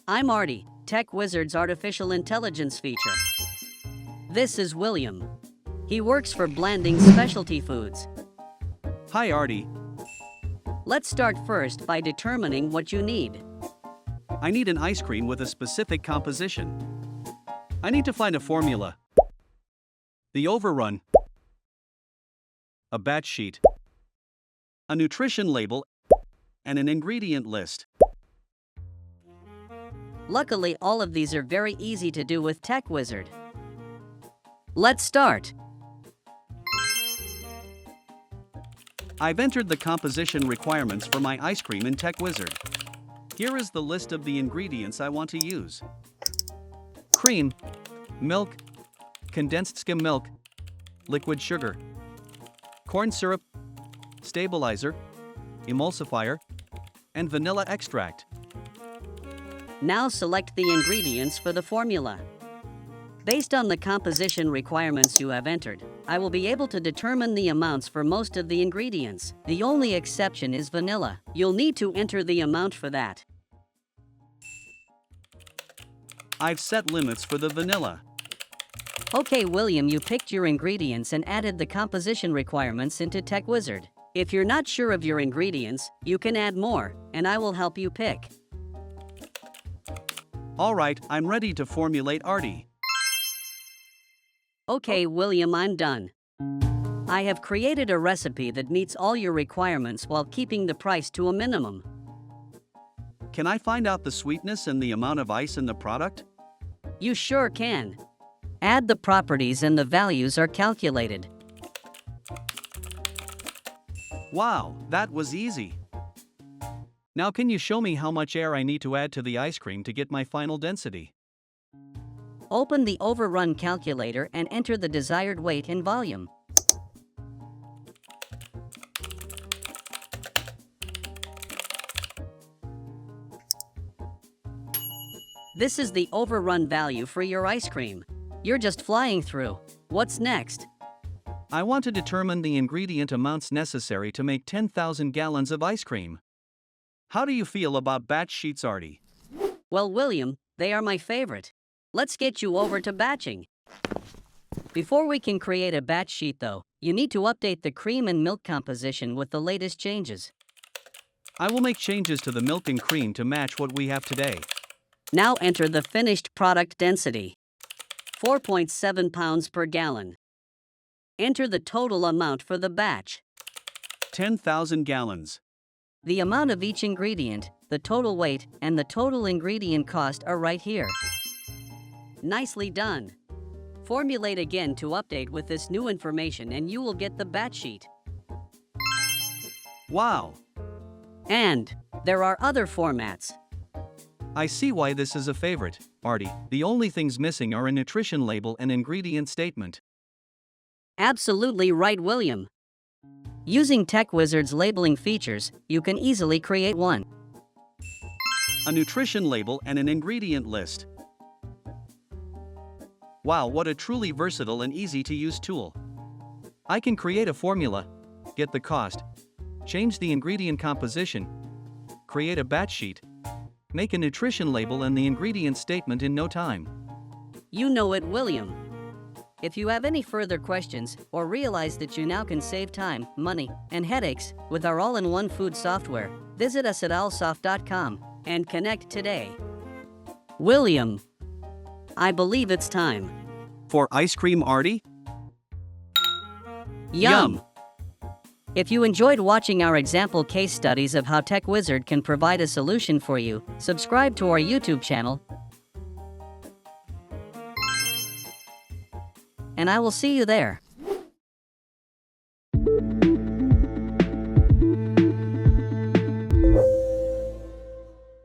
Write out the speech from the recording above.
I'm Artie, TechWizard's artificial intelligence feature. This is William. He works for blending specialty foods. Hi, Artie. Let's start first by determining what you need. I need an ice cream with a specific composition. I need to find a formula, the overrun, a batch sheet, a nutrition label, and an ingredient list. Luckily, all of these are very easy to do with TechWizard. Let's start. I've entered the composition requirements for my ice cream in TechWizard. Here is the list of the ingredients I want to use. Cream, milk, condensed skim milk, liquid sugar, corn syrup, stabilizer, emulsifier, and vanilla extract. Now select the ingredients for the formula. Based on the composition requirements you have entered, I will be able to determine the amounts for most of the ingredients. The only exception is vanilla. You'll need to enter the amount for that. I've set limits for the vanilla. Okay, William, you picked your ingredients and added the composition requirements into TechWizard. If you're not sure of your ingredients, you can add more, and I will help you pick. Alright, I'm ready to formulate Artie. Okay, William, I'm done. I have created a recipe that meets all your requirements while keeping the price to a minimum. Can I find out the sweetness and the amount of ice in the product? You sure can. Add the properties and the values are calculated. Wow, that was easy. Now can you show me how much air I need to add to the ice cream to get my final density? Open the overrun calculator and enter the desired weight and volume. This is the overrun value for your ice cream. You're just flying through. What's next? I want to determine the ingredient amounts necessary to make 10,000 gallons of ice cream. How do you feel about batch sheets, Artie? Well, William, they are my favorite. Let's get you over to batching. Before we can create a batch sheet though, you need to update the cream and milk composition with the latest changes. I will make changes to the milk and cream to match what we have today. Now enter the finished product density. 4.7 pounds per gallon. Enter the total amount for the batch. 10,000 gallons. The amount of each ingredient, the total weight, and the total ingredient cost are right here. Nicely done. Formulate again to update with this new information and you will get the batch sheet. Wow! And there are other formats. I see why this is a favorite, Artie. The only things missing are a nutrition label and ingredient statement. Absolutely right, William. Using TechWizard's labeling features, you can easily create one. A nutrition label and an ingredient list. Wow, what a truly versatile and easy-to-use tool. I can create a formula, get the cost, change the ingredient composition, create a batch sheet, make a nutrition label and the ingredient statement in no time. You know it, William. If you have any further questions or realize that you now can save time, money, and headaches with our all-in-one food software, visit us at owlsoft.com and connect today. William, I believe it's time. For ice cream, Artie? Yum! If you enjoyed watching our example case studies of how TechWizard can provide a solution for you, subscribe to our YouTube channel, and I will see you there.